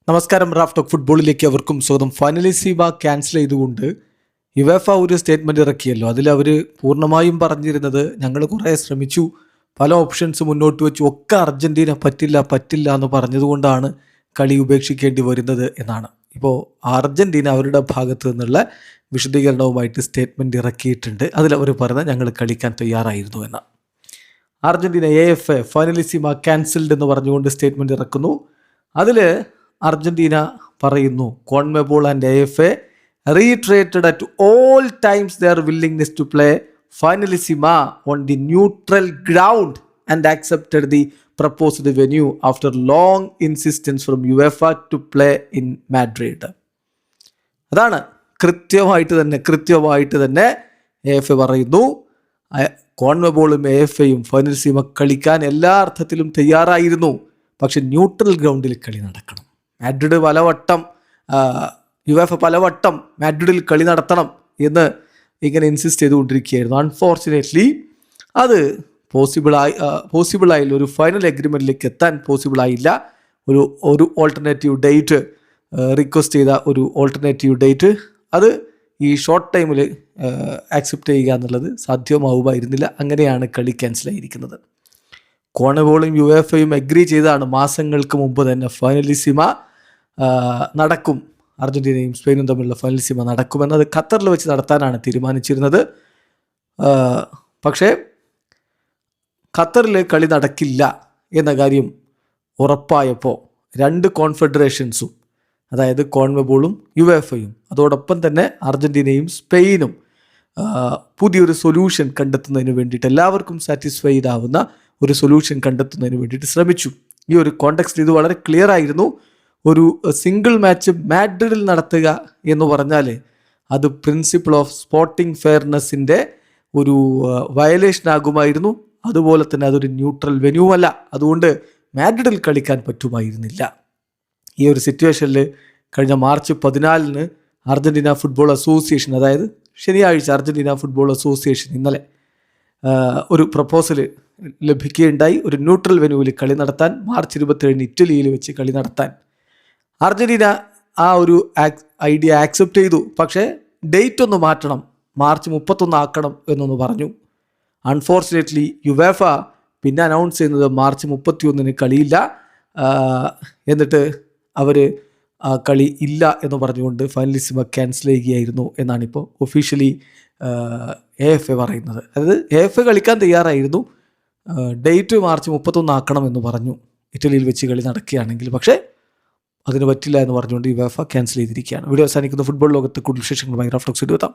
നമസ്കാരം. Raf talk ഫുട്ബോളിലേക്ക് അവർക്കും സ്വാഗതം. ഫൈനലിസിമ ക്യാൻസൽ ചെയ്തുകൊണ്ട് യുവേഫ ഒരു സ്റ്റേറ്റ്മെൻറ്റ് ഇറക്കിയല്ലോ. അതിൽ അവർ പൂർണ്ണമായും പറഞ്ഞിരുന്നത് ഞങ്ങൾ കുറേ ശ്രമിച്ചു, പല ഓപ്ഷൻസ് മുന്നോട്ട് വെച്ചു, ഒക്കെ അർജൻറ്റീന പറ്റില്ല എന്ന് പറഞ്ഞതുകൊണ്ടാണ് കളി ഉപേക്ഷിക്കേണ്ടി വരുന്നത് എന്നാണ്. ഇപ്പോൾ അർജൻറ്റീന അവരുടെ ഭാഗത്തു നിന്നുള്ള വിശദീകരണവുമായിട്ട് സ്റ്റേറ്റ്മെൻറ്റ് ഇറക്കിയിട്ടുണ്ട്. അതിലവർ പറയുന്നത് ഞങ്ങൾ കളിക്കാൻ തയ്യാറായിരുന്നു എന്നാണ്. അർജൻറ്റീന AFA ഫൈനലിസിമ ക്യാൻസൽഡ് എന്ന് പറഞ്ഞുകൊണ്ട് സ്റ്റേറ്റ്മെൻറ്റ് ഇറക്കുന്നു. അതിൽ അർജൻറ്റീന പറയുന്നു, CONMEBOL and AFA reiterated at all times their willingness to play Finalissima on the neutral ground and accepted the proposed venue after long insistence from UEFA to play in Madrid. അതാണ് കൃത്യമായിട്ട് തന്നെ AFA പറയുന്നു. കോൺമെബോളും AFAയും Finalissima കളിക്കാൻ എല്ലാ അർത്ഥത്തിലും തയ്യാറായിരുന്നു, പക്ഷെ neutral ഗ്രൗണ്ടിൽ കളി നടക്കണം. മാഡ്രിഡ് യുവേഫ പലവട്ടം മാഡ്രിഡിൽ കളി നടത്തണം ഇങ്ങനെ ഇൻസിസ്റ്റ് ചെയ്തുകൊണ്ടിരിക്കുകയായിരുന്നു. അൺഫോർച്ചുനേറ്റ്ലി അത് പോസിബിളായില്ല. ഒരു ഫൈനൽ എഗ്രിമെൻറ്റിലേക്ക് എത്താൻ പോസിബിളായില്ല. ഒരു ഓൾട്ടർനേറ്റീവ് ഡേറ്റ് റിക്വസ്റ്റ് ചെയ്ത ഒരു ഓൾട്ടർനേറ്റീവ് ഡേറ്റ് അത് ഈ ഷോർട്ട് ടൈമിൽ ആക്സെപ്റ്റ് ചെയ്യുക എന്നുള്ളത് സാധ്യമാവുമായിരുന്നില്ല. അങ്ങനെയാണ് കളി ക്യാൻസലായിരിക്കുന്നത്. കോൺമെബോളും യുവേഫയും അഗ്രി ചെയ്താണ് മാസങ്ങൾക്ക് മുമ്പ് തന്നെ ഫൈനലിസിമ നടക്കും, അർജൻറ്റീനയും സ്പെയിനും തമ്മിലുള്ള ഫൈനലിസിമ നടക്കുമെന്നത് ഖത്തറിൽ വെച്ച് നടത്താനാണ് തീരുമാനിച്ചിരുന്നത്. പക്ഷേ ഖത്തറിൽ കളി നടക്കില്ല എന്ന കാര്യം ഉറപ്പായപ്പോൾ രണ്ട് കോൺഫെഡറേഷൻസും, അതായത് കോൺമെബോളും യുവേഫയും അതോടൊപ്പം തന്നെ അർജൻറ്റീനയും സ്പെയിനും പുതിയൊരു സൊല്യൂഷൻ കണ്ടെത്തുന്നതിന് വേണ്ടിയിട്ട്, എല്ലാവർക്കും സാറ്റിസ്ഫൈഡ് ആവുന്ന ഒരു സൊല്യൂഷൻ കണ്ടെത്തുന്നതിന് വേണ്ടിയിട്ട് ശ്രമിച്ചു. ഈ ഒരു കോണ്ടെക്സ്റ്റിൽ ഇത് വളരെ ക്ലിയർ ആയിരുന്നു. ഒരു സിംഗിൾ മാച്ച് മാഡ്രിഡിൽ നടത്തുക എന്ന് പറഞ്ഞാൽ അത് പ്രിൻസിപ്പിൾ ഓഫ് സ്പോർട്ടിംഗ് ഫെയർനെസ്സിൻ്റെ ഒരു വയലേഷൻ ആകുമായിരുന്നു. അതുപോലെ തന്നെ അതൊരു ന്യൂട്രൽ വെന്യൂ അല്ല. അതുകൊണ്ട് മാഡ്രിഡിൽ കളിക്കാൻ പറ്റുമായിരുന്നില്ല. ഈ ഒരു സിറ്റുവേഷനിൽ കഴിഞ്ഞ മാർച്ച് 14 അർജൻറ്റീന ഫുട്ബോൾ അസോസിയേഷൻ, അതായത് ശനിയാഴ്ച അർജൻറ്റീന ഫുട്ബോൾ അസോസിയേഷൻ ഇന്നലെ ഒരു പ്രപ്പോസൽ ലഭിക്കുകയുണ്ടായി. ഒരു ന്യൂട്രൽ വെന്യൂവിൽ കളി നടത്താൻ, മാർച്ച് 27 ഇറ്റലിയിൽ വെച്ച് കളി നടത്താൻ. അർജൻറ്റീന ആ ഒരു ഐഡിയ ആക്സെപ്റ്റ് ചെയ്തു. പക്ഷേ ഡേറ്റ് ഒന്ന് മാറ്റണം, മാർച്ച് 31 ആക്കണം എന്നൊന്ന് പറഞ്ഞു. അൺഫോർച്ചുനേറ്റ്ലി യുവേഫ പിന്നെ അനൗൺസ് ചെയ്യുന്നത് മാർച്ച് 31 കളിയില്ല, എന്നിട്ട് അവർ കളി ഇല്ല എന്ന് പറഞ്ഞുകൊണ്ട് ഫൈനലിസിമ ക്യാൻസൽ ചെയ്യുകയായിരുന്നു എന്നാണിപ്പോൾ ഒഫീഷ്യലി AFA പറയുന്നത്. അതായത് AFA കളിക്കാൻ തയ്യാറായിരുന്നു, ഡേറ്റ് മാർച്ച് 31 ആക്കണം എന്ന് പറഞ്ഞു ഇറ്റലിയിൽ വെച്ച് കളി നടക്കുകയാണെങ്കിൽ. പക്ഷേ അതിന് പറ്റില്ല എന്ന് പറഞ്ഞുകൊണ്ട് യുവേഫ ക്യാൻസൽ ചെയ്തിരിക്കുകയാണ്. വീഡിയോ അവസാനിക്കുന്ന ഫുട്ബോൾ ലോകത്ത് കൂടുതൽ വിശേഷങ്ങളുമായി റാഫ് ടോക്സ് എത്താം.